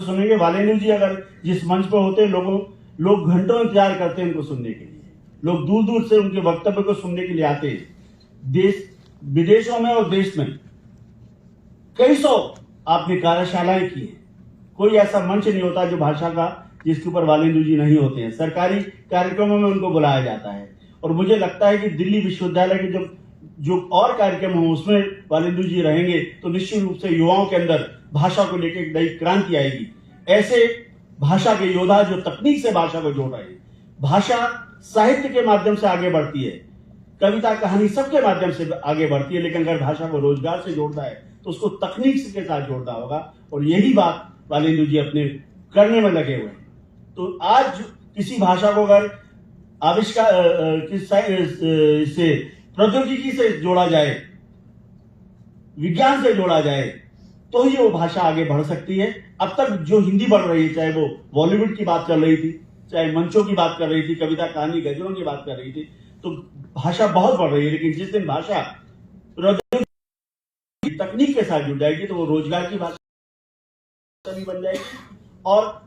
सुनेंगे। वालेंद्र जी अगर जिस मंच पर होते लोग घंटों इंतजार करते हैं उनको सुनने के लिए। लोग दूर दूर से उनके वक्तव्य को सुनने के लिए आते हैं। देश विदेशों में और देश में कई सौ आपने कार्यशालाएं की है। कोई ऐसा मंच नहीं होता जो भाषा का जिसके ऊपर वालेंद्र जी नहीं होते हैं। सरकारी कार्यक्रमों में उनको बुलाया जाता है और मुझे लगता है कि दिल्ली विश्वविद्यालय के जो और कार्यक्रम हो उसमें वालेंद्र जी रहेंगे तो निश्चित रूप से युवाओं के अंदर भाषा को लेकर एक नई क्रांति आएगी। ऐसे भाषा के योद्धा जो तकनीक से भाषा को जोड़ रहे हैं। भाषा साहित्य के माध्यम से आगे बढ़ती है, कविता कहानी सबके माध्यम से आगे बढ़ती है, लेकिन अगर भाषा को रोजगार से जोड़ता है तो उसको तकनीक के साथ जोड़ना होगा और यही बात वालेंद्र जी अपने करने में लगे हुए हैं। तो आज किसी भाषा को अगर आविष्कार से प्रौद्योगिकी से जोड़ा जाए, विज्ञान से जोड़ा जाए तो ही वो भाषा आगे बढ़ सकती है। अब तक जो हिंदी बढ़ रही है, चाहे वो बॉलीवुड की बात कर रही थी, चाहे मंचों की बात कर रही थी, कविता कहानी गजलों की बात कर रही थी, तो भाषा बहुत बढ़ रही है। लेकिन जिस दिन भाषा प्रौद्योगिकी तकनीक के साथ जुड़ जाएगी तो वो रोजगार की भाषा भी बन जाएगी और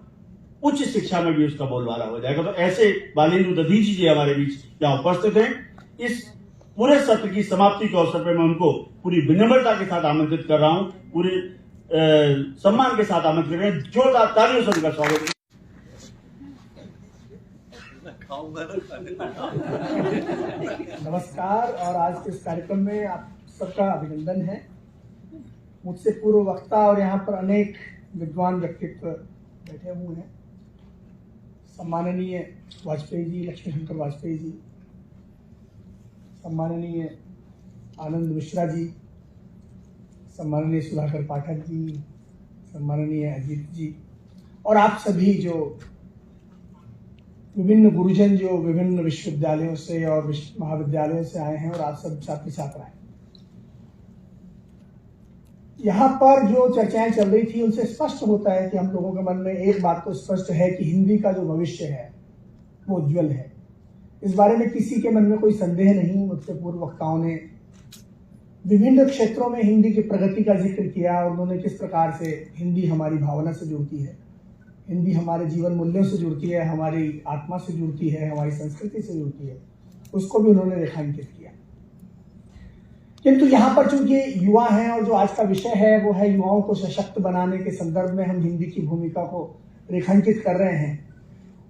उच्च शिक्षा में भी उसका बोलबाला हो जाएगा। तो ऐसे वालेंद्र दधीची जी हमारे बीच यहाँ उपस्थित हैं। इस पूरे सत्र की समाप्ति के अवसर पर मैं उनको पूरी विनम्रता के साथ आमंत्रित कर रहा हूं, पूरे सम्मान के साथ आमंत्रित कर रहे हैं। जोरदार तालियों से उनका स्वागत। नमस्कार और आज के इस कार्यक्रम में आप सबका अभिनंदन है। मुझसे पूर्व वक्ता और यहाँ पर अनेक विद्वान व्यक्तित्व बैठे हुए हैं। सम्माननीय वाजपेयी जी, लक्ष्मी शंकर वाजपेयी जी, सम्माननीय आनंद मिश्रा जी, सम्माननीय सुधाकर पाठक जी, सम्माननीय अजीत जी और आप सभी जो विभिन्न गुरुजन जो विभिन्न विश्वविद्यालयों से और महाविद्यालयों से आए हैं और आप सब छात्र छात्राएं। यहाँ पर जो चर्चाएं चल रही थी उनसे स्पष्ट होता है कि हम लोगों के मन में एक बात तो स्पष्ट है कि हिंदी का जो भविष्य है वो उज्जवल है। इस बारे में किसी के मन में कोई संदेह नहीं। मुझसे पूर्व वक्ताओं ने विभिन्न क्षेत्रों में हिंदी की प्रगति का जिक्र किया और उन्होंने किस प्रकार से हिंदी हमारी भावना से जुड़ती है, हिंदी हमारे जीवन मूल्यों से जुड़ती है, हमारी आत्मा से जुड़ती है, हमारी संस्कृति से जुड़ती है, उसको भी उन्होंने रेखांकित किया। किंतु यहाँ पर चूंकि युवा हैं और जो आज का विषय है वो है युवाओं को सशक्त बनाने के संदर्भ में हम हिंदी की भूमिका को रेखांकित कर रहे हैं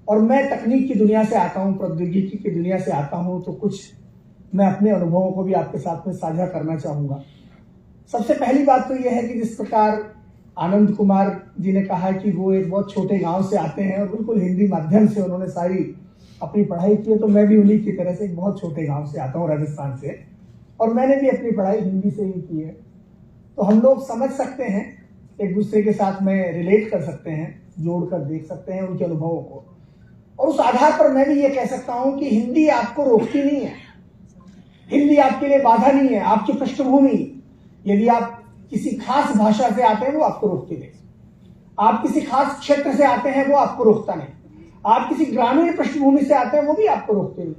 और मैं तकनीक की दुनिया से आता हूँ, प्रौद्योगिकी की दुनिया से आता हूँ, तो कुछ मैं अपने अनुभवों को भी आपके साथ में साझा करना चाहूँगा। सबसे पहली बात तो यह है कि जिस प्रकार आनंद कुमार जी ने कहा कि वो एक बहुत छोटे गांव से आते हैं और बिल्कुल हिंदी माध्यम से उन्होंने सारी अपनी पढ़ाई की है, तो मैं भी उन्हीं की तरह से एक बहुत छोटे गांव से आता हूँ, राजस्थान से, और मैंने भी अपनी पढ़ाई हिंदी से ही की है। तो हम लोग समझ सकते हैं, एक दूसरे के साथ में रिलेट कर सकते हैं, जोड़कर देख सकते हैं उनके अनुभवों को, और उस आधार पर मैं भी ये कह सकता हूं कि हिंदी आपको रोकती नहीं है, हिंदी आपके लिए बाधा नहीं है। आपकी पृष्ठभूमि, यदि आप किसी खास भाषा से आते हैं वो आपको रोकती नहीं, आप किसी खास क्षेत्र से आते हैं वो आपको रोकता नहीं, आप किसी ग्रामीण पृष्ठभूमि से आते हैं वो भी आपको रोकते नहीं,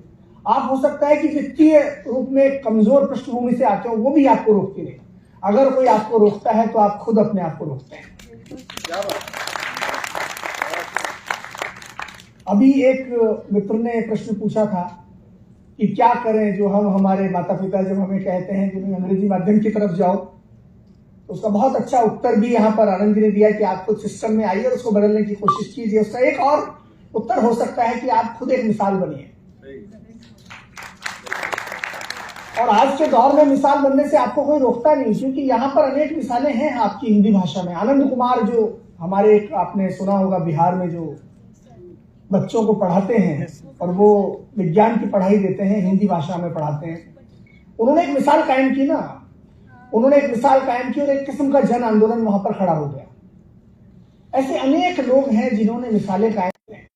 आप हो सकता है कि वित्तीय रूप में कमजोर पृष्ठभूमि से आते हो वो भी आपको रोकती नहीं। अगर कोई आपको रोकता है तो आप खुद अपने आप को रोकते हैं। अभी एक मित्र ने प्रश्न पूछा था कि क्या करें जो हमारे माता पिता जब हमें कहते हैं कि अंग्रेजी माध्यम की तरफ जाओ, तो उसका बहुत अच्छा उत्तर भी यहाँ पर आनंद जी ने दिया कि आप खुद सिस्टम में आइए और उसको बदलने की कोशिश कीजिए। उसका एक और उत्तर हो सकता है कि आप खुद एक मिसाल बनिए। और आज के दौर में मिसाल बनने से आपको कोई रोकता नहीं, क्योंकि यहाँ पर अनेक मिसालें हैं आपकी हिंदी भाषा में। आनंद कुमार जो हमारे एक आपने सुना होगा बिहार में जो बच्चों को पढ़ाते हैं और वो विज्ञान की पढ़ाई देते हैं, हिंदी भाषा में पढ़ाते हैं, उन्होंने एक मिसाल कायम की ना, उन्होंने एक मिसाल कायम की और एक किस्म का जन आंदोलन वहां पर खड़ा हो गया। ऐसे अनेक लोग हैं जिन्होंने मिसालें कायम की।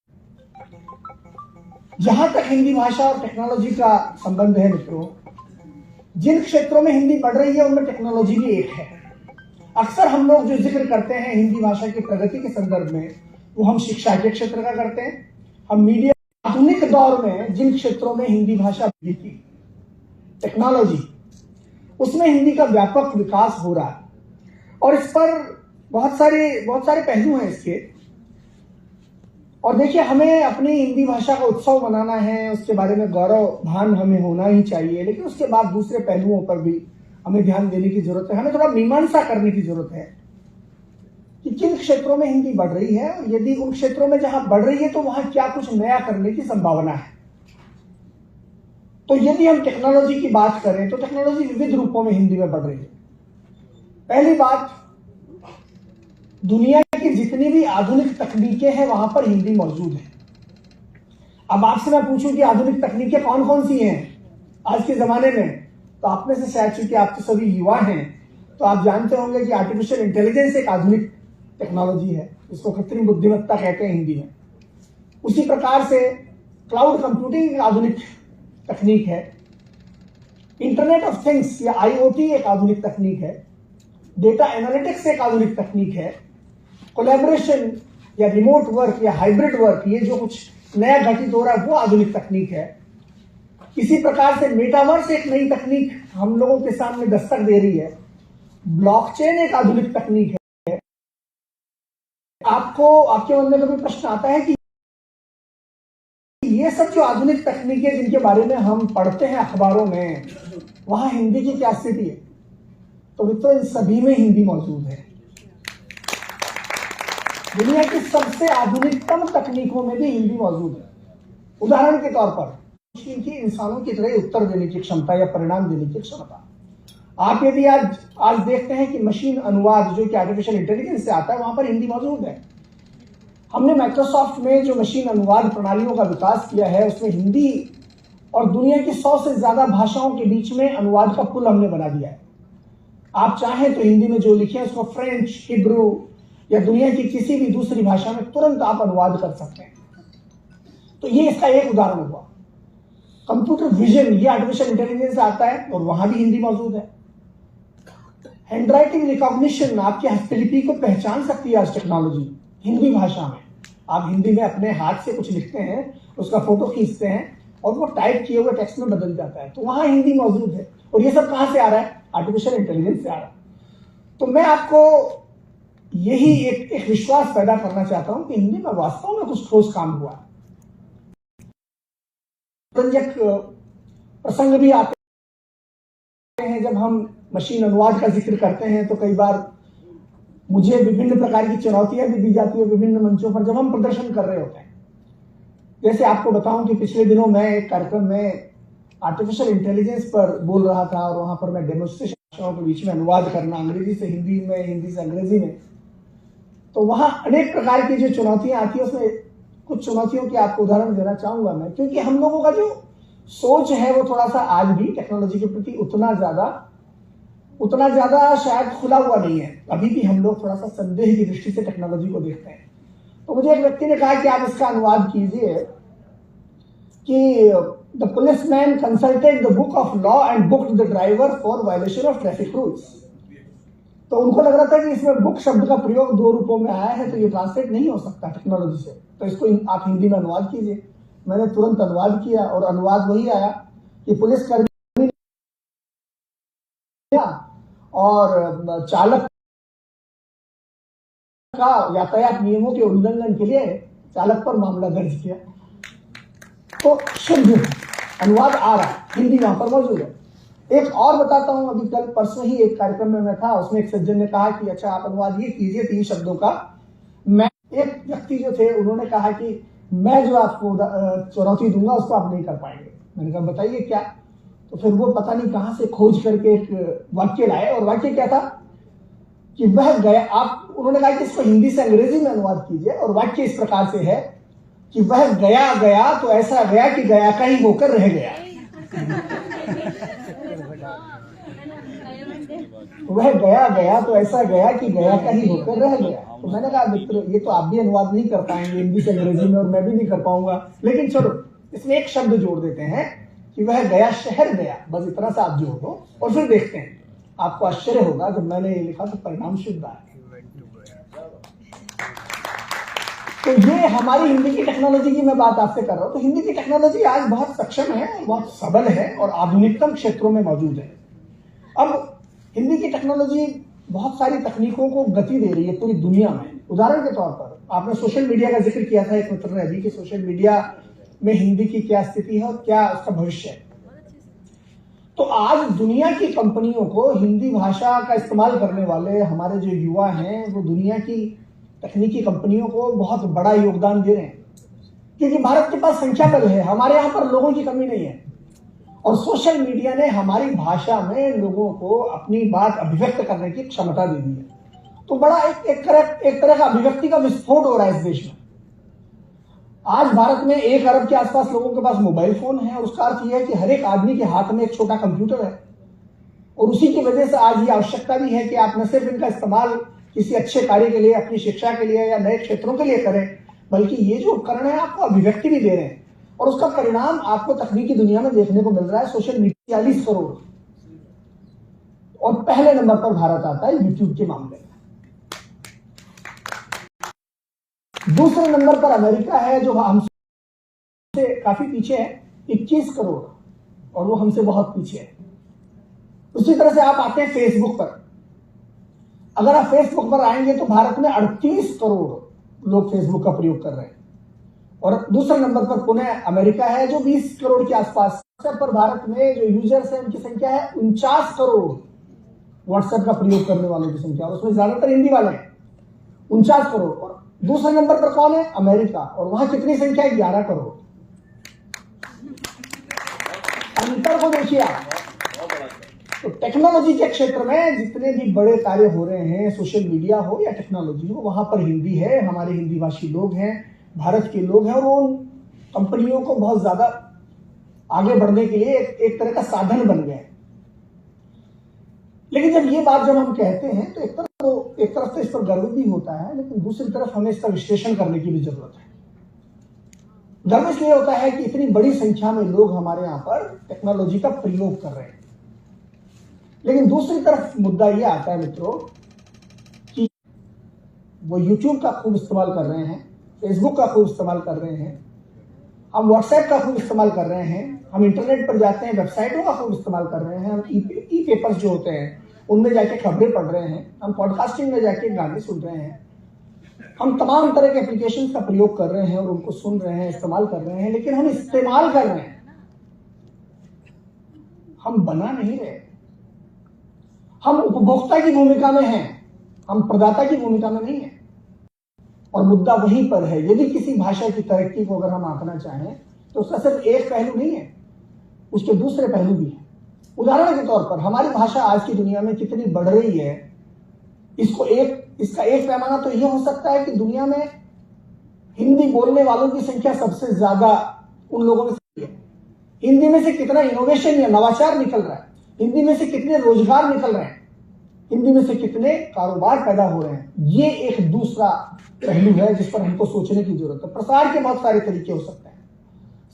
जहां तक हिंदी भाषा और टेक्नोलॉजी का संबंध है मित्रों, जिन क्षेत्रों में हिंदी बढ़ रही है उनमें टेक्नोलॉजी भी एक है। अक्सर हम लोग जो जिक्र करते हैं हिंदी भाषा की प्रगति के संदर्भ में वो हम शिक्षा के क्षेत्र का करते हैं, हम मीडिया आधुनिक दौर में जिन क्षेत्रों में हिंदी भाषा की टेक्नोलॉजी, उसमें हिंदी का व्यापक विकास हो रहा है। और इस पर बहुत सारे पहलू हैं इसके। और देखिए, हमें अपनी हिंदी भाषा का उत्सव मनाना है, उसके बारे में गौरव भान हमें होना ही चाहिए, लेकिन उसके बाद दूसरे पहलुओं पर भी हमें ध्यान देने की जरूरत है। हमें थोड़ा मीमांसा करने की जरूरत है कि किन क्षेत्रों में हिंदी बढ़ रही है, और यदि उन क्षेत्रों में जहां बढ़ रही है तो वहां क्या कुछ नया करने की संभावना है। तो यदि हम टेक्नोलॉजी की बात करें तो टेक्नोलॉजी विविध रूपों में हिंदी में बढ़ रही है। पहली बात, दुनिया की जितनी भी आधुनिक तकनीकें हैं वहां पर हिंदी मौजूद है। अब आपसे मैं पूछूं कि आधुनिक तकनीकें कौन कौन सी हैं आज के जमाने में, तो आप में से शायद, चूंकि आप तो सभी युवा हैं, तो आप जानते होंगे कि आर्टिफिशियल इंटेलिजेंस एक आधुनिक टेक्नोलॉजी है, इसको कृत्रिम बुद्धिमत्ता कहते हैं हिंदी में। उसी प्रकार से क्लाउड कंप्यूटिंग एक आधुनिक तकनीक है। इंटरनेट ऑफ थिंग्स या आईओटी एक आधुनिक तकनीक है। डेटा एनालिटिक्स एक आधुनिक तकनीक है। कोलैबोरेशन या रिमोट वर्क या हाइब्रिड वर्क, ये जो कुछ नया घटित हो रहा है वो आधुनिक तकनीक है। इसी प्रकार से मेटावर्स एक नई तकनीक हम लोगों के सामने दस्तक दे रही है। ब्लॉकचेन एक आधुनिक तकनीक है। आपके मन में कभी प्रश्न आता है कि ये सब जो आधुनिक तकनीकें जिनके बारे में हम पढ़ते हैं अखबारों में, वहां हिंदी की क्या स्थिति है? तो मित्रों, इन सभी में हिंदी मौजूद है। दुनिया की सबसे आधुनिकतम तकनीकों में भी हिंदी मौजूद है। उदाहरण के तौर पर मशीन की इंसानों की तरह उत्तर देने की क्षमता या परिणाम देने की क्षमता। आप यदि आज देखते हैं कि मशीन अनुवाद जो कि आर्टिफिशियल इंटेलिजेंस से आता है, वहां पर हिंदी मौजूद है। हमने माइक्रोसॉफ्ट में जो मशीन अनुवाद प्रणालियों का विकास किया है, उसमें हिंदी और दुनिया की 100 से ज्यादा भाषाओं के बीच में अनुवाद का पुल हमने बना दिया है। आप चाहें तो हिंदी में जो लिखे उसको फ्रेंच, हिब्रू या दुनिया की किसी भी दूसरी भाषा में तुरंत आप अनुवाद कर सकते हैं। तो ये इसका एक उदाहरण हुआ। कंप्यूटर विजन, ये आर्टिफिशियल इंटेलिजेंस से आता है और वहां भी हिंदी मौजूद है। हैंडराइटिंग रिकॉग्निशन, आपकी हस्तलिपि को पहचान सकती है आज टेक्नोलॉजी हिंदी भाषा में। आप हिंदी में अपने हाथ से कुछ लिखते हैं, उसका फोटो खींचते हैं और वो टाइप किए हुए टेक्स्ट में बदल जाता है, तो वहां हिंदी मौजूद है। और ये सब कहां से आ रहा है? आर्टिफिशियल इंटेलिजेंस से आ रहा है। तो मैं आपको यही एक विश्वास पैदा करना चाहता हूं कि हिंदी में वास्तव में कुछ ठोस काम हुआ। रंजक प्रसंग भी आते हैं जब हम मशीन अनुवाद का जिक्र करते हैं, तो कई बार मुझे विभिन्न प्रकार की चुनौतियां भी दी जाती है विभिन्न मंचों पर जब हम प्रदर्शन कर रहे होते हैं। जैसे आपको बताऊं कि पिछले दिनों मैं एक कार्यक्रम में आर्टिफिशियल इंटेलिजेंस पर बोल रहा था और वहां पर मैं डेमोन्स्ट्रेशन भाषाओं के बीच में अनुवाद करना, अंग्रेजी से हिंदी में, हिंदी से अंग्रेजी में। तो वहां अनेक प्रकार की जो चुनौतियां आती है, उसमें कुछ चुनौतियों की आपको उदाहरण देना चाहूंगा मैं, क्योंकि हम लोगों का जो सोच है वो थोड़ा सा आज भी टेक्नोलॉजी के प्रति उतना ज्यादा शायद खुला हुआ नहीं है। अभी भी हम लोग थोड़ा सा संदेह की दृष्टि से टेक्नोलॉजी को देखते हैं। तो मुझे एक व्यक्ति ने कहा कि आप इसका अनुवाद कीजिए कि the policeman consulted the book of law and booked the driver for violation of traffic rules. तो उनको लग रहा था कि इसमें बुक शब्द का प्रयोग 2 रूपों में आया है, तो ये ट्रांसलेट नहीं हो सकता टेक्नोलॉजी से, तो इसको आप हिंदी में अनुवाद कीजिए। मैंने तुरंत अनुवाद किया और अनुवाद वही आया कि पुलिसकर्मी और चालक का यातायात नियमों के उल्लंघन के लिए चालक पर मामला दर्ज किया। तो शुद्ध अनुवाद आ रहा है, हिंदी वहां पर मौजूद है। एक और बताता हूं, अभी कल परसों ही एक कार्यक्रम में मैं था, उसमें एक सज्जन ने कहा कि अच्छा आप अनुवाद ये कीजिए 3 शब्दों का। मैं एक व्यक्ति जो थे उन्होंने कहा कि मैं जो आपको चुनौती दूंगा उसको आप नहीं कर पाएंगे। मैंने कहा बताइए क्या? तो फिर वो पता नहीं कहां से खोज करके एक वाक्य लाए, और वाक्य क्या था कि वह गया, उन्होंने कहा कि इसको हिंदी से अंग्रेजी में अनुवाद कीजिए, और वाक्य इस प्रकार से है कि वह गया तो ऐसा गया कि गया का ही होकर रह गया। वह गया तो ऐसा गया कि गया का ही होकर रह गया। तो मैंने कहा मित्र, ये तो आप भी अनुवाद नहीं कर पाएंगे हिंदी से अंग्रेजी में, और मैं भी नहीं कर पाऊंगा, लेकिन चलो इसमें एक शब्द जोड़ देते हैं कि वह गया शहर गया, बस इतना सा आप जोड़ दो और फिर देखते हैं। आपको आश्चर्य होगा, जब मैंने ये लिखा तो परिणाम शुद्ध आया। तो ये हमारी हिंदी की टेक्नोलॉजी की मैं बात आपसे कर रहा हूं। तो हिंदी की टेक्नोलॉजी आज बहुत सक्षम है, बहुत सबल है और आधुनिकतम क्षेत्रों में मौजूद है। अब हिंदी की टेक्नोलॉजी बहुत सारी तकनीकों को गति दे रही है पूरी दुनिया में। उदाहरण के तौर पर आपने सोशल मीडिया का जिक्र किया था एक मित्र ने अभी कि सोशल मीडिया में हिंदी की क्या स्थिति है और क्या उसका भविष्य है। तो आज दुनिया की कंपनियों को हिंदी भाषा का इस्तेमाल करने वाले हमारे जो युवा हैं वो दुनिया की तकनीकी कंपनियों को बहुत बड़ा योगदान दे रहे हैं, क्योंकि भारत के पास संख्या बल है, हमारे यहाँ पर लोगों की कमी नहीं है और सोशल मीडिया ने हमारी भाषा में लोगों को अपनी बात अभिव्यक्त करने की क्षमता दे दी है। तो बड़ा एक तरह का अभिव्यक्ति का विस्फोट हो रहा है इस देश में। आज भारत में 1 अरब के आसपास लोगों के पास मोबाइल फोन है और उसका अर्थ यह है कि हर एक आदमी के हाथ में एक छोटा कंप्यूटर है और उसी की वजह से आज ये आवश्यकता भी है कि आप न सिर्फ इनका इस्तेमाल किसी अच्छे कार्य के लिए, अपनी शिक्षा के लिए या नए क्षेत्रों के लिए करें, बल्कि ये जो उपकरण है आपको अभिव्यक्ति भी दे रहे हैं और उसका परिणाम आपको तकनीकी दुनिया में देखने को मिल रहा है। सोशल मीडिया 40 करोड़ और पहले नंबर पर भारत आता है यूट्यूब के मामले में। दूसरे नंबर पर अमेरिका है जो हमसे काफी पीछे है, 21 करोड़, और वो हमसे बहुत पीछे है। उसी तरह से आप आते हैं फेसबुक पर। अगर आप फेसबुक पर आएंगे तो भारत में 38 करोड़ लोग फेसबुक का प्रयोग कर रहे हैं और दूसरे नंबर पर पुनः अमेरिका है जो 20 करोड़ के आसपास। पर भारत में जो यूजर्स है उनकी संख्या है 49 करोड़ व्हाट्सएप का प्रयोग करने वालों की संख्या, और उसमें ज्यादातर हिंदी वाले हैं, 49 करोड़। और दूसरे नंबर पर कौन है? अमेरिका, और वहां कितनी संख्या है? 11 करोड़। अंतर को देखिए आप। तो टेक्नोलॉजी के क्षेत्र में जितने भी बड़े कार्य हो रहे हैं, सोशल मीडिया हो या टेक्नोलॉजी हो, वहां पर हिंदी है, हमारे हिंदी भाषी लोग हैं, भारत के लोग हैं और वो कंपनियों को बहुत ज्यादा आगे बढ़ने के लिए एक तरह का साधन बन गए। लेकिन जब ये बात हम कहते हैं तो एक तरफ तो इस पर गर्व भी होता है, लेकिन दूसरी तरफ हमें इसका विश्लेषण करने की भी जरूरत है। गर्व इसलिए होता है कि इतनी बड़ी संख्या में लोग हमारे यहां पर टेक्नोलॉजी का प्रयोग कर रहे हैं, लेकिन दूसरी तरफ मुद्दा यह आता है मित्रों कि वो YouTube का खूब इस्तेमाल कर रहे हैं, फेसबुक का खूब इस्तेमाल कर रहे हैं, हम व्हाट्सएप का खूब इस्तेमाल कर रहे हैं, हम इंटरनेट पर जाते हैं, वेबसाइटों का खूब इस्तेमाल कर रहे हैं, हम ई पेपर्स जो होते हैं उनमें जाके खबरें पढ़ रहे हैं, हम पॉडकास्टिंग में जाके गाने सुन रहे हैं, हम तमाम तरह के एप्लीकेशन का प्रयोग कर रहे हैं और उनको सुन रहे हैं, इस्तेमाल कर रहे हैं। लेकिन हम इस्तेमाल कर रहे हैं, हम बना नहीं रहे। हम उपभोक्ता की भूमिका में हैं, हम प्रदाता की भूमिका में नहीं है। और मुद्दा वहीं पर है। यदि किसी भाषा की तरक्की को अगर हम आंकना चाहें तो उसका सिर्फ एक पहलू नहीं है, उसके दूसरे पहलू भी हैं। उदाहरण के तौर पर हमारी भाषा आज की दुनिया में कितनी बढ़ रही है, इसका एक पैमाना तो यह हो सकता है कि दुनिया में हिंदी बोलने वालों की संख्या सबसे ज्यादा उन लोगों में से है। हिंदी में से कितना इनोवेशन या नवाचार निकल रहा है, हिंदी में से कितने रोजगार निकल रहे हैं, हिंदी में से कितने कारोबार पैदा हो रहे हैं, ये एक दूसरा पहलू है जिस पर हमको सोचने की जरूरत है। प्रसार के बहुत सारे तरीके हो सकते हैं,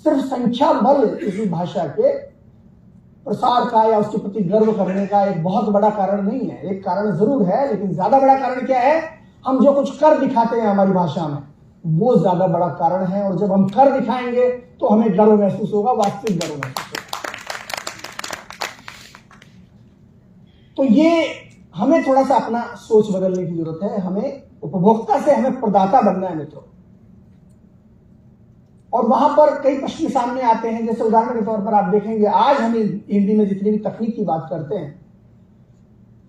सिर्फ संख्या बल किसी भाषा के प्रसार का या उसके प्रति गर्व करने का एक बहुत बड़ा कारण नहीं है। एक कारण जरूर है, लेकिन ज्यादा बड़ा कारण क्या है? हम जो कुछ कर दिखाते हैं हमारी भाषा में, वो ज्यादा बड़ा कारण है। और जब हम कर दिखाएंगे तो हमें गर्व महसूस होगा, वास्तविक गर्व महसूस होगा। तो ये हमें थोड़ा सा अपना सोच बदलने की जरूरत है। हमें उपभोक्ता से हमें प्रदाता बनना है मित्रों। और वहां पर कई प्रश्न सामने आते हैं, जैसे उदाहरण के तौर पर आप देखेंगे आज हम हिंदी में जितनी भी तकनीक की बात करते हैं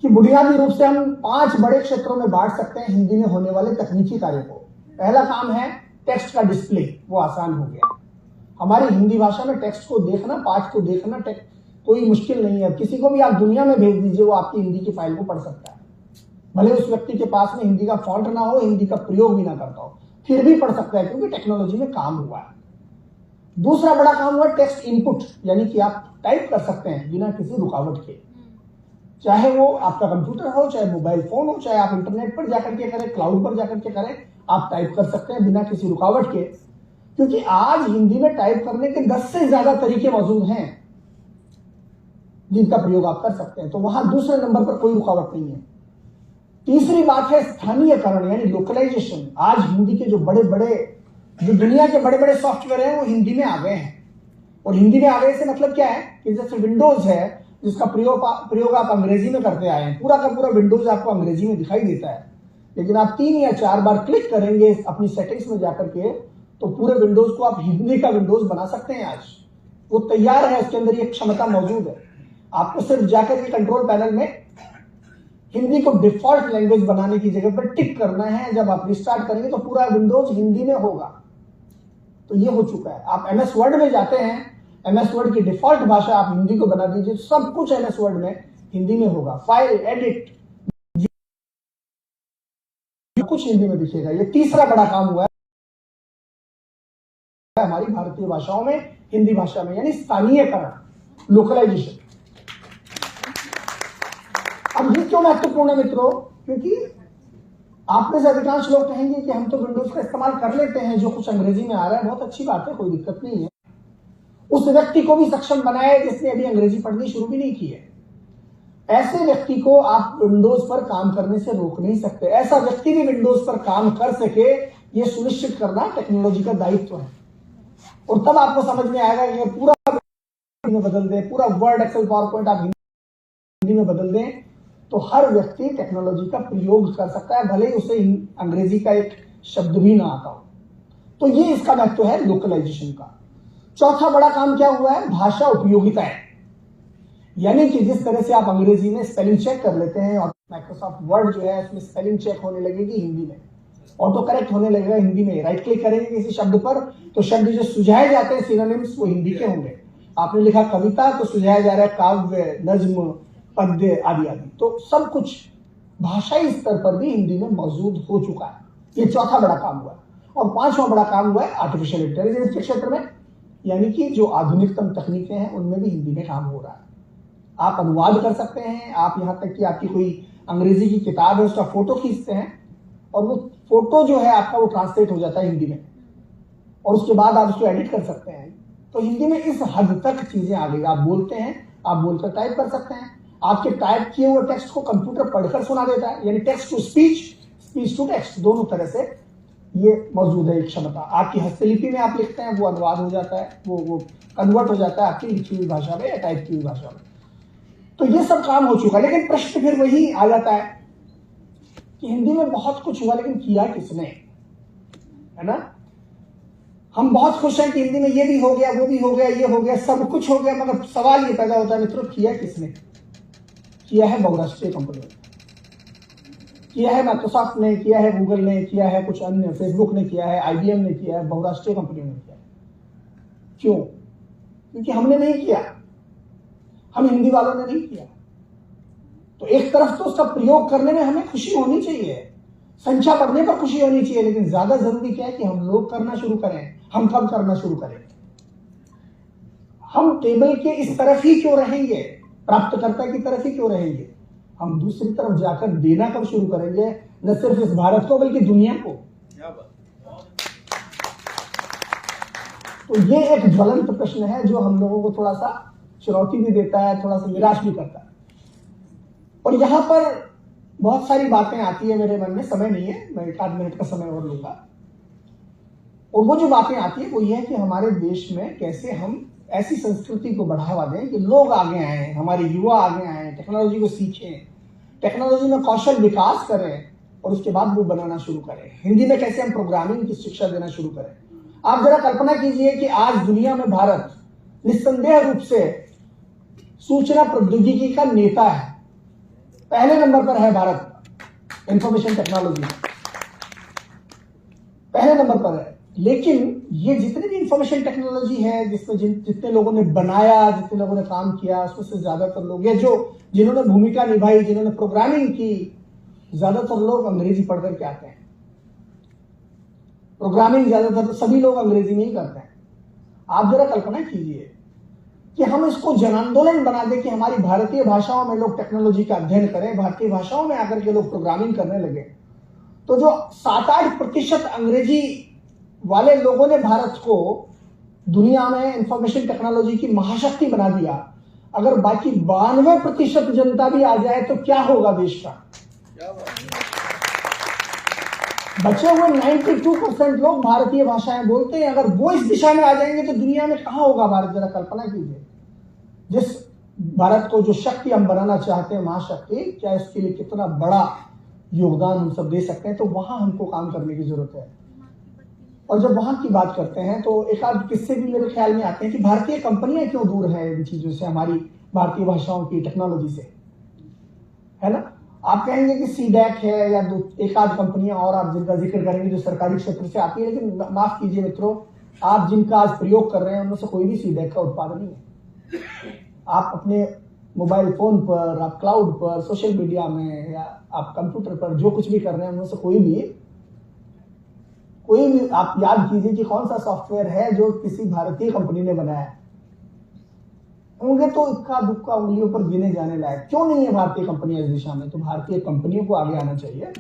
कि बुनियादी रूप से हम 5 बड़े क्षेत्रों में बांट सकते हैं हिंदी में होने वाले तकनीकी कार्य को। पहला काम है टेक्स्ट का डिस्प्ले, वो आसान हो गया। हमारी हिंदी भाषा में टेक्स्ट को देखना, पाठ को देखना कोई मुश्किल नहीं है। किसी को भी आप दुनिया में भेज दीजिए, वो आपकी हिंदी की फाइल को पढ़ सकता है, भले उस व्यक्ति के पास में हिंदी का फॉन्ट ना हो, हिंदी का प्रयोग भी ना करता हो, फिर भी पढ़ सकता है, क्योंकि टेक्नोलॉजी में काम हुआ है। दूसरा बड़ा काम हुआ टेक्स्ट इनपुट, यानी कि आप टाइप कर सकते हैं बिना किसी रुकावट के, चाहे वो आपका कंप्यूटर हो, चाहे मोबाइल फोन हो, चाहे आप इंटरनेट पर जाकर के करें, क्लाउड पर जाकर के करें, आप टाइप कर सकते हैं बिना किसी रुकावट के। क्योंकि आज हिंदी में टाइप करने के 10 से ज्यादा तरीके मौजूद हैं जिनका प्रयोग आप कर सकते हैं, तो वहां दूसरे नंबर पर कोई रुकावट नहीं है। तीसरी बात है स्थानीयकरण, यानी लोकलाइजेशन। आज हिंदी के जो दुनिया के बड़े बड़े सॉफ्टवेयर हैं वो हिंदी में आ गए हैं। और हिंदी में आ गए से मतलब क्या है कि जैसे विंडोज है, जिसका प्रयोग आप अंग्रेजी में करते आए हैं, पूरा का पूरा विंडोज आपको अंग्रेजी में दिखाई देता है, लेकिन आप 3 या 4 बार क्लिक करेंगे अपनी सेटिंग्स में जाकर के तो पूरे विंडोज को आप हिंदी का विंडोज बना सकते हैं। आज वो तैयार है, उसके अंदर ये क्षमता मौजूद है। आपको सिर्फ जाकर के कंट्रोल पैनल में हिंदी को डिफॉल्ट लैंग्वेज बनाने की जगह पर टिक करना है। जब आप रिस्टार्ट करेंगे तो पूरा विंडोज हिंदी में होगा। तो ये हो चुका है। आप MS वर्ड में जाते हैं, MS वर्ड की डिफॉल्ट भाषा आप हिंदी को बना दीजिए, सब कुछ MS वर्ड में हिंदी में होगा। फाइल, एडिट, कुछ हिंदी में दिखेगा। ये तीसरा बड़ा काम हुआ है हमारी भारतीय भाषाओं में, हिंदी भाषा में, यानी स्थानीयकरण, लोकलाइजेशन। अब ये क्यों महत्वपूर्ण है मित्रों? क्योंकि आप में से अधिकांश लोग कहेंगे कि हम तो विंडोज का इस्तेमाल कर लेते हैं, जो कुछ अंग्रेजी में आ रहा है बहुत अच्छी बात है, कोई दिक्कत नहीं है। उस व्यक्ति को भी सक्षम बनाए जिसने अभी अंग्रेजी पढ़नी शुरू भी नहीं की है। ऐसे व्यक्ति को आप विंडोज पर काम करने से रोक नहीं सकते। ऐसा व्यक्ति भी विंडोज पर काम कर सके, ये सुनिश्चित करना टेक्नोलॉजी का दायित्व है। और तब आपको समझ में आएगा कि पूरा में बदल दें, पूरा वर्ड, एक्सेल, पावर पॉइंट आप हिंदी में बदल दें तो हर व्यक्ति टेक्नोलॉजी का प्रयोग कर सकता है, भले ही उसे अंग्रेजी का एक शब्द भी ना आता हो। तो ये इसका महत्व है लोकलाइजेशन का। चौथा बड़ा काम क्या हुआ है? भाषा उपयोगिताएं। यानी कि जिस तरह से आप अंग्रेजी में स्पेलिंग चेक कर लेते हैं और माइक्रोसॉफ्ट वर्ड जो है उसमें स्पेलिंग चेक होने लगेगी हिंदी में, ऑटो करेक्ट होने लगेगा हिंदी में। राइट क्लिक करेंगे किसी शब्द पर तो शब्द जो सुझाए जाते हैं सिनोनिम्स, वो हिंदी के होंगे। आपने लिखा कविता तो सुझाया जा रहा है काव्य, नज्म, पद्य आदि आदि। तो सब कुछ भाषाई स्तर पर भी हिंदी में मौजूद हो चुका है। ये चौथा बड़ा काम हुआ है। और पांचवा बड़ा काम हुआ है आर्टिफिशियल इंटेलिजेंस के क्षेत्र में, यानी कि जो आधुनिकतम तकनीकें हैं उनमें भी हिंदी में काम हो रहा है। आप अनुवाद कर सकते हैं, आप यहां तक कि आपकी कोई अंग्रेजी की किताब है उसका फोटो खींचते हैं और वो फोटो जो है आपका वो ट्रांसलेट हो जाता है हिंदी में, और उसके बाद आप उसको एडिट कर सकते हैं। तो हिंदी में इस हद तक चीजें आ गई। आप बोलते हैं, आप बोलकर टाइप कर सकते हैं, आपके टाइप किए हुए टेक्स्ट को कंप्यूटर पढ़कर सुना देता है, यानी text to speech, speech to text, दोनों तरह से ये मौजूद है एक क्षमता। आपकी हस्तलिपि में आप लिखते हैं, वो अनुवाद हो जाता है, वो कन्वर्ट हो जाता है आपकी लिखी हुई भाषा में या टाइप की हुई भाषा में। तो ये सब काम हो चुका। लेकिन प्रश्न फिर वही आ जाता है कि हिंदी में बहुत कुछ हुआ, लेकिन किया किसने? है ना? हम बहुत खुश हैं कि हिंदी में ये भी हो गया, वो भी हो गया, ये हो गया, सब कुछ हो गया, मगर सवाल ये पैदा होता है मित्रों, किया किसने? किया है बहुराष्ट्रीय कंपनियों ने, किया है माइक्रोसॉफ्ट ने, किया है गूगल ने, किया है कुछ अन्य, फेसबुक ने किया है, IBM ने किया है, बहुराष्ट्रीय कंपनियों ने किया है। क्यों? क्योंकि हमने नहीं किया, हम हिंदी वालों ने नहीं किया। तो एक तरफ तो उसका प्रयोग करने में हमें खुशी होनी चाहिए, संख्या बढ़ने पर खुशी होनी चाहिए, लेकिन ज्यादा जरूरी क्या है कि हम लोग करना शुरू करें। हम कब करना शुरू करें? हम टेबल के इस तरफ ही क्यों रहेंगे, प्राप्तकर्ता की तरफ ही क्यों रहेंगे? हम दूसरी तरफ जाकर देना कब शुरू करेंगे, न सिर्फ इस भारत को बल्कि दुनिया को। तो ये एक ज्वलंत प्रश्न है जो हम लोगों को थोड़ा सा चुनौती भी देता है, थोड़ा सा निराश भी करता है। और यहां पर बहुत सारी बातें आती है मेरे मन में, समय नहीं है, मैं 1 आध मिनट का समय और लूंगा। और वो जो बातें आती है वो ये है कि हमारे देश में कैसे हम ऐसी संस्कृति को बढ़ावा दें कि लोग आगे आए, हमारे युवा आगे आए, टेक्नोलॉजी को सीखें, टेक्नोलॉजी में कौशल विकास करें और उसके बाद वो बनाना शुरू करें। हिंदी में कैसे हम प्रोग्रामिंग की शिक्षा देना शुरू करें। आप जरा कल्पना कीजिए कि आज दुनिया में भारत निस्संदेह रूप से सूचना प्रौद्योगिकी का नेता है, पहले नंबर पर है भारत इंफॉर्मेशन टेक्नोलॉजी, पहले नंबर पर है। लेकिन ये जितनी भी इंफॉर्मेशन टेक्नोलॉजी है जिसमें जितने लोगों ने बनाया, जितने लोगों ने काम किया, उसमें से ज्यादातर लोग, या जिन्होंने भूमिका निभाई, जिन्होंने प्रोग्रामिंग की, ज्यादातर लोग अंग्रेजी पढ़ करके आते हैं। प्रोग्रामिंग ज्यादातर सभी लोग अंग्रेजी में ही करते हैं। आप जरा कल्पना कीजिए कि हम इसको जन आंदोलन बना दें कि हमारी भारतीय भाषाओं में लोग टेक्नोलॉजी का अध्ययन करें, भारतीय भाषाओं में आकर के लोग प्रोग्रामिंग करने लगे। तो जो 7-8% अंग्रेजी वाले लोगों ने भारत को दुनिया में इंफॉर्मेशन टेक्नोलॉजी की महाशक्ति बना दिया, अगर बाकी 92% जनता भी आ जाए तो क्या होगा देश का? बचे हुए 92% लोग भारतीय भाषाएं बोलते हैं, अगर वो इस दिशा में आ जाएंगे तो दुनिया में कहां होगा भारत? जरा कल्पना कीजिए। जिस भारत को जो शक्ति हम बनाना चाहते हैं, महाशक्ति, क्या इसके लिए कितना बड़ा योगदान हम सब दे सकते हैं, तो वहां हमको काम करने की जरूरत है। और जब वहां की बात करते हैं तो एक आध किस्से भी मेरे ख्याल में आते हैं कि भारतीय कंपनियां क्यों दूर है इन चीजों से, हमारी भारतीय भाषाओं की टेक्नोलॉजी से, है ना। आप कहेंगे कि सीडैक है या एक आध कंपनियां और आप जिनका जिक्र करेंगे जो सरकारी क्षेत्र से आती है, लेकिन माफ कीजिए मित्रों, आप जिनका आज प्रयोग कर रहे हैं उनमें से कोई भी सीडैक का उत्पादन नहीं है। आप अपने मोबाइल फोन पर, आप क्लाउड पर, सोशल मीडिया में या आप कंप्यूटर पर जो कुछ भी कर रहे हैं उनमें से कोई भी आप याद कीजिए कि कौन सा सॉफ्टवेयर है जो किसी भारतीय कंपनी ने बनाया है। होंगे तो इक्का दुक्का उंगलियों पर गिने जाने लायक। क्यों नहीं है भारतीय कंपनियां इस दिशा में? तो भारतीय कंपनियों को आगे आना चाहिए,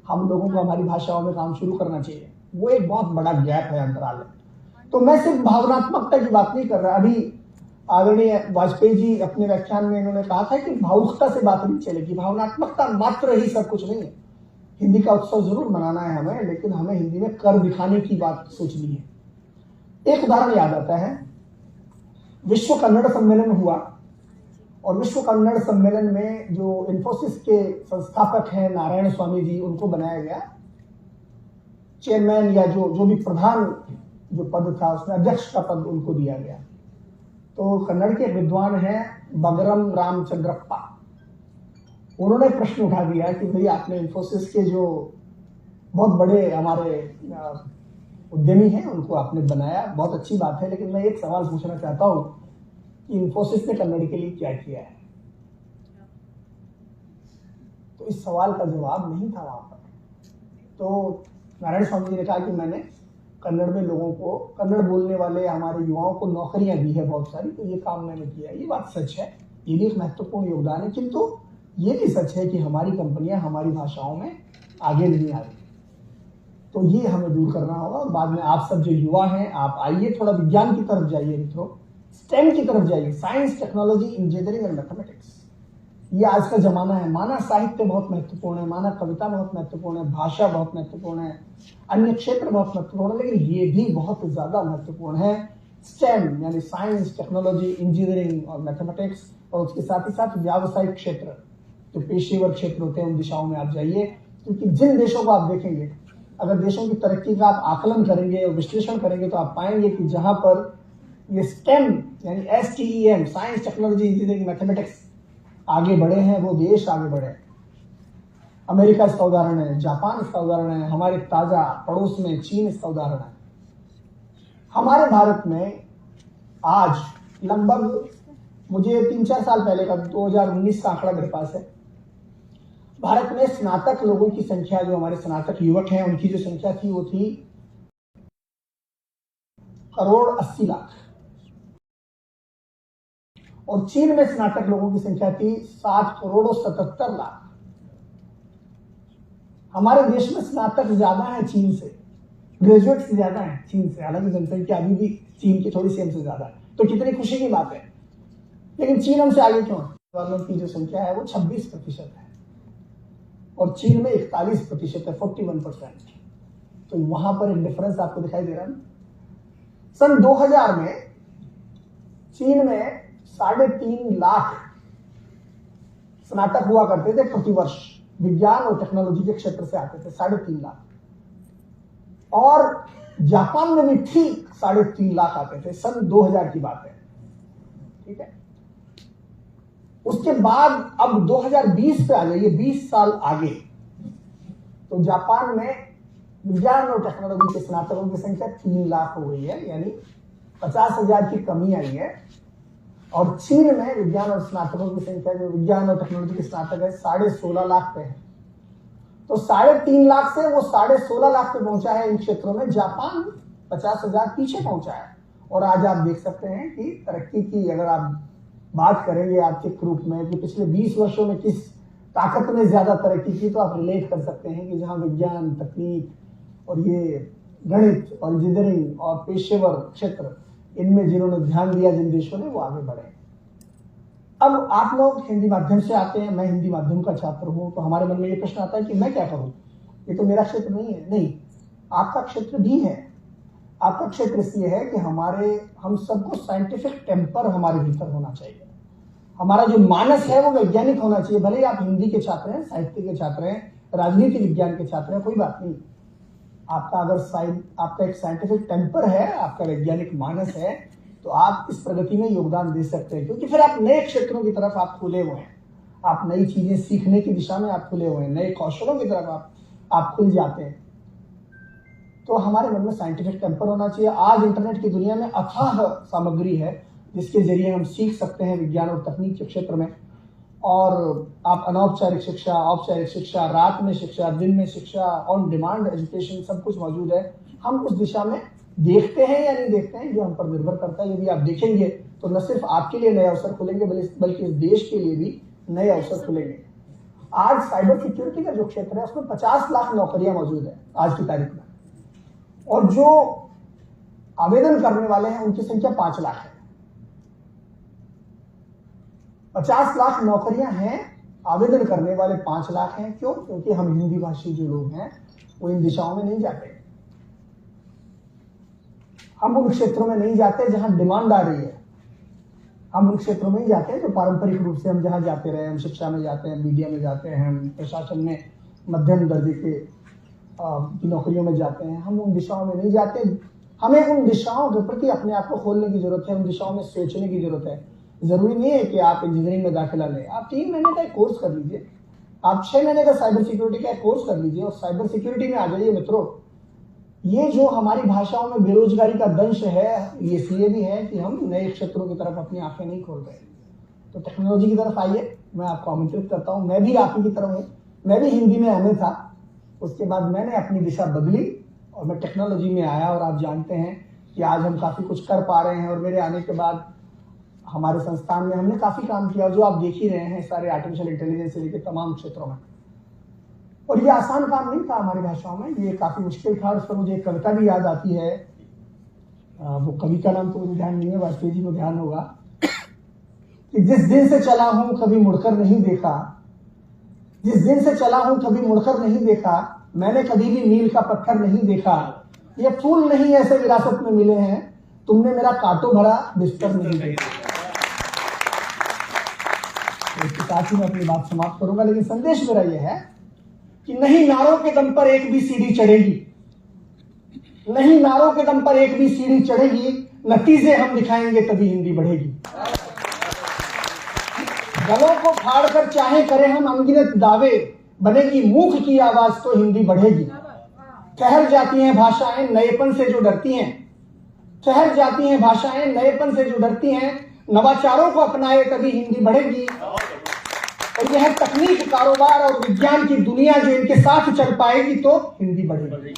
हम लोगों को हमारी भाषाओं में काम शुरू करना चाहिए। वो एक बहुत बड़ा गैप है, अंतराल है। तो मैं सिर्फ भावनात्मकता की बात नहीं कर रहा। अभी आदरणीय वाजपेयी जी अपने व्याख्यान में इन्होंने कहा था कि भावुकता से बात नहीं चलेगी, भावनात्मकता मात्र ही सब कुछ नहीं है। हिंदी का उत्सव जरूर मनाना है हमें, लेकिन हमें हिंदी में कर दिखाने की बात सोचनी है। एक उदाहरण याद आता है, विश्व कन्नड़ सम्मेलन हुआ और विश्व कन्नड़ सम्मेलन में जो इन्फोसिस के संस्थापक हैं नारायण स्वामी जी, उनको बनाया गया चेयरमैन या जो भी प्रधान जो पद था उसमें अध्यक्ष का पद उनको दिया गया। तो कन्नड़ के विद्वान हैं बगरम रामचंद्रप्पा, उन्होंने प्रश्न उठा दिया कि भाई आपने इन्फोसिस के जो बहुत बड़े हमारे उद्यमी हैं उनको आपने बनाया, बहुत अच्छी बात है, लेकिन मैं एक सवाल पूछना चाहता हूं कि इन्फोसिस ने कन्नड़ के लिए क्या किया है? तो इस सवाल का जवाब नहीं था वहां पर। तो नारायण स्वामी जी ने कहा कि मैंने कन्नड़ में लोगों को, कन्नड़ बोलने वाले हमारे युवाओं को नौकरियां दी है बहुत सारी, तो ये काम मैंने किया। ये बात सच है, ये भी एक महत्वपूर्ण योगदान है, किंतु ये भी सच है कि हमारी कंपनियां हमारी भाषाओं में आगे नहीं आ रही। तो ये हमें दूर करना होगा। और बाद में आप सब जो युवा हैं, आप आइए थोड़ा विज्ञान की तरफ जाइए मित्रों, स्टेम की तरफ जाइए, साइंस, टेक्नोलॉजी, इंजीनियरिंग और मैथमेटिक्स। ये आज का जमाना है। मानव साहित्य बहुत महत्वपूर्ण है, मानव कविता बहुत महत्वपूर्ण है, भाषा बहुत महत्वपूर्ण है, अन्य क्षेत्र बहुत महत्वपूर्ण है, लेकिन ये भी बहुत ज्यादा महत्वपूर्ण है स्टेम, यानी साइंस, टेक्नोलॉजी, इंजीनियरिंग और मैथमेटिक्स। और उसके साथ ही साथ व्यावसायिक क्षेत्र, जो पेशेवर क्षेत्र होते हैं, उन दिशाओं में आप जाइए। क्योंकि जिन देशों को आप देखेंगे, अगर देशों की तरक्की का आप आकलन करेंगे और विश्लेषण करेंगे, तो आप पाएंगे कि जहां पर ये स्टेम यानी STEM, science, technology, engineering, mathematics आगे बढ़े हैं, वो देश आगे बढ़े। अमेरिका इसका उदाहरण है, जापान इसका उदाहरण है, हमारे ताजा पड़ोस में चीन इसका उदाहरण है। हमारे भारत में आज लगभग, मुझे 3-4 साल पहले का 2019 का आंकड़ा मेरे पास है, भारत में स्नातक लोगों की संख्या, जो हमारे स्नातक युवक हैं, उनकी जो संख्या थी वो थी 1,80,00,000। और चीन में स्नातक लोगों की संख्या थी 7,77,00,000। हमारे देश में स्नातक ज्यादा है चीन से, ग्रेजुएट्स ज्यादा है चीन से। हालांकि जनसंख्या अभी भी चीन की थोड़ी सी हमसे ज्यादा है, तो कितनी खुशी की बात है। लेकिन चीन हमसे आगे क्यों है? वालों की जो संख्या है वो 26% है और चीन में 41% है, 41%। तो वहां पर एक डिफरेंस आपको दिखाई दे रहा है। सन 2000 में चीन में 3.5 लाख स्नातक हुआ करते थे प्रतिवर्ष, विज्ञान और टेक्नोलॉजी के क्षेत्र से आते थे, 3.5 लाख। और जापान में भी ठीक 3.5 लाख आते थे, सन 2000 की बात है, ठीक है। उसके बाद अब 2020 पे आ जाइए, 20 साल आगे, तो जापान में विज्ञान और टेक्नोलॉजी के स्नातकों की संख्या 3 लाख हो गई है, यानी 50,000 की कमी आई है। और चीन में विज्ञान और स्नातकों की संख्या, जो विज्ञान और टेक्नोलॉजी के स्नातक है, 16.5 लाख पे है। तो 3.5 लाख से वो 16.5 लाख पे पहुंचा है इन क्षेत्रों में। जापान 50,000 पीछे पहुंचा है। और आज आप देख सकते हैं कि तरक्की की अगर आप बात करेंगे आर्थिक रूप में कि पिछले 20 वर्षों में किस ताकत ने ज्यादा तरक्की की, तो आप रिलेट कर सकते हैं कि जहां विज्ञान, तकनीक और ये गणित और इंजीनियरिंग और पेशेवर क्षेत्र, इनमें जिन्होंने ध्यान दिया जिन देशों ने, वो आगे बढ़े। अब आप लोग हिंदी माध्यम से आते हैं, मैं हिंदी माध्यम का छात्र हूं, तो हमारे मन में ये प्रश्न आता है कि मैं क्या करूं, ये तो मेरा क्षेत्र नहीं है। नहीं, आपका क्षेत्र भी है। आपका क्षेत्र इसलिए है कि हम सबको साइंटिफिक टेम्पर हमारे भीतर होना चाहिए। हमारा जो मानस है वो वैज्ञानिक होना चाहिए। भले ही आप हिंदी के छात्र हैं, साहित्य के छात्र हैं, राजनीति विज्ञान के छात्र हैं, कोई बात नहीं। आपका अगर आपका एक साइंटिफिक टेम्पर है, आपका वैज्ञानिक मानस है, तो आप इस प्रगति में योगदान दे सकते हैं, क्योंकि फिर आप नए क्षेत्रों की तरफ आप खुले हुए हैं, आप नई चीजें सीखने की दिशा में आप खुले हुए हैं, नए कौशलों की तरफ आप खुल जाते हैं। तो हमारे मन में साइंटिफिक टेम्पर होना चाहिए। आज इंटरनेट की दुनिया में अथाह सामग्री है जिसके जरिए हम सीख सकते हैं विज्ञान और तकनीक के क्षेत्र में। और आप अनौपचारिक शिक्षा, औपचारिक शिक्षा, रात में शिक्षा, दिन में शिक्षा, ऑन डिमांड एजुकेशन, सब कुछ मौजूद है। हम उस दिशा में देखते हैं या नहीं देखते हैं, ये हम पर निर्भर करता है। यदि आप देखेंगे तो न सिर्फ आपके लिए नए अवसर खुलेंगे, बल्कि इस देश के लिए भी नए अवसर खुलेंगे। आज साइबर सिक्योरिटी का जो क्षेत्र है उसमें 50 लाख नौकरियां मौजूद है आज की तारीख में, और जो आवेदन करने वाले हैं उनकी संख्या 5 लाख है। 50 लाख नौकरियां हैं, आवेदन करने वाले 5 लाख हैं। क्यों? क्योंकि हम हिंदी भाषी जो लोग हैं वो इन दिशाओं में नहीं जाते, हम उन क्षेत्रों में नहीं जाते जहां डिमांड आ रही है, हम उन क्षेत्रों में ही जाते हैं जो पारंपरिक रूप से हम जहां जाते रहे। हम शिक्षा में जाते हैं, मीडिया में जाते हैं, हम प्रशासन में मध्यम दर्जे की नौकरियों में जाते हैं। हम उन दिशाओं में नहीं जाते। हमें उन दिशाओं के प्रति अपने आप को खोलने की जरूरत है, उन दिशाओं में सोचने की जरूरत है। जरूरी नहीं है कि आप इंजीनियरिंग में दाखिला लें, आप 3 महीने का एक कोर्स कर लीजिए, आप 6 महीने का साइबर सिक्योरिटी का एक कोर्स कर लीजिए और साइबर सिक्योरिटी में आ जाइए। मित्रों, ये जो हमारी भाषाओं में बेरोजगारी का दंश है, ये इसलिए भी है कि हम नए क्षेत्रों की तरफ अपनी आंखें नहीं खोल रहे। तो टेक्नोलॉजी की तरफ आइए, मैं आपको आमंत्रित करता हूं। मैं भी आप ही की तरह हूं, मैं भी हिंदी में एमए था, उसके बाद मैंने अपनी दिशा बदली और मैं टेक्नोलॉजी में आया। और आप जानते हैं कि आज हम काफी कुछ कर पा रहे हैं, और मेरे आने के बाद हमारे संस्थान में हमने काफी काम किया, जो आप देख ही रहे हैं सारे आर्टिफिशियल इंटेलिजेंस से लेकर तमाम क्षेत्रों में। और ये आसान काम नहीं था हमारी भाषाओं में, ये काफी मुश्किल था। उस पर मुझे एक कविता भी याद आती है, वो कवि का नाम तो मुझे ध्यान नहीं है, वाजपेयी जी को ध्यान होगा, कि जिस दिन से चला हूं कभी मुड़कर नहीं देखा, जिस दिन से चला हूं कभी मुड़कर नहीं देखा, मैंने कभी भी मील का पत्थर नहीं देखा, ये फूल नहीं ऐसे विरासत में मिले हैं, तुमने मेरा कांटों भरा बिस्तर नहीं देखा। इसके साथ ही मैं अपनी बात समाप्त करूंगा, लेकिन संदेश मेरा यह है कि नहीं नारों के दम पर एक भी सीढ़ी चढ़ेगी, नहीं नारों के दम पर एक भी सीढ़ी चढ़ेगी, नतीजे हम दिखाएंगे तभी हिंदी बढ़ेगी। गलों को फाड़कर चाहे करें हम अनगिनत दावे, बनेगी मूक की आवाज तो हिंदी बढ़ेगी। ठहर जाती हैं भाषाएं नएपन से जो डरती हैं, ठहर जाती हैं भाषाएं नएपन से जो डरती हैं, नवाचारों को अपनाए तभी हिंदी बढ़ेगी। और यह तकनीक, कारोबार और विज्ञान की दुनिया जो इनके साथ चल पाएगी तो हिंदी बढ़ेगी।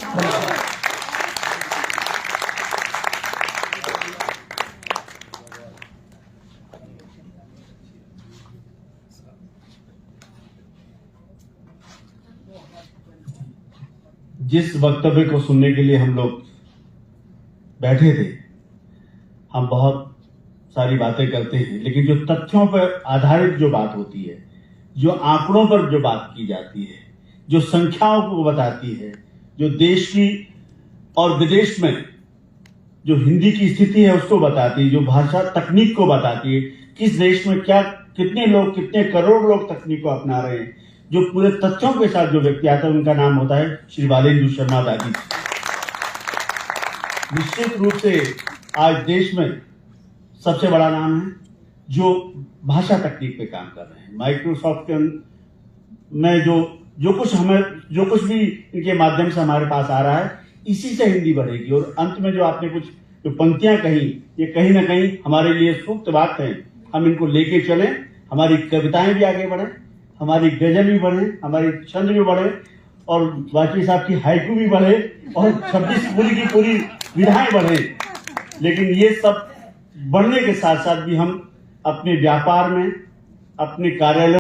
जिस वक्तव्य को सुनने के लिए हम लोग बैठे थे, हम बहुत सारी बातें करते हैं, लेकिन जो तथ्यों पर आधारित जो बात होती है, जो आंकड़ों पर जो बात की जाती है, जो संख्याओं को बताती है, जो देश की और विदेश में जो हिंदी की स्थिति है उसको बताती है, जो भाषा तकनीक को बताती है, किस देश में क्या कितने लोग, कितने करोड़ लोग तकनीक को अपना रहे हैं, जो पूरे तथ्यों के साथ जो व्यक्ति आता है उनका नाम होता है श्री बालेंद्र शर्मा दादी। निश्चित रूप से आज देश में सबसे बड़ा नाम है जो भाषा तकनीक पे काम कर रहे हैं। माइक्रोसॉफ्ट के में जो कुछ भी इनके माध्यम से हमारे पास आ रहा है, इसी से हिंदी बढ़ेगी। और अंत में जो आपने कुछ जो पंक्तियां कही, ये कहीं ना कहीं हमारे लिए सूक्त बात है। हम इनको लेके चलें, हमारी कविताएं भी आगे बढ़े, हमारी गजल भी बढ़े, हमारी छंद भी बढ़े, और वाजपेयी साहब की हाइकू भी बढ़े, और 26 पूरी की पूरी विधाएं बढ़े। लेकिन ये सब बढ़ने के साथ साथ भी हम अपने व्यापार में, अपने कार्यालय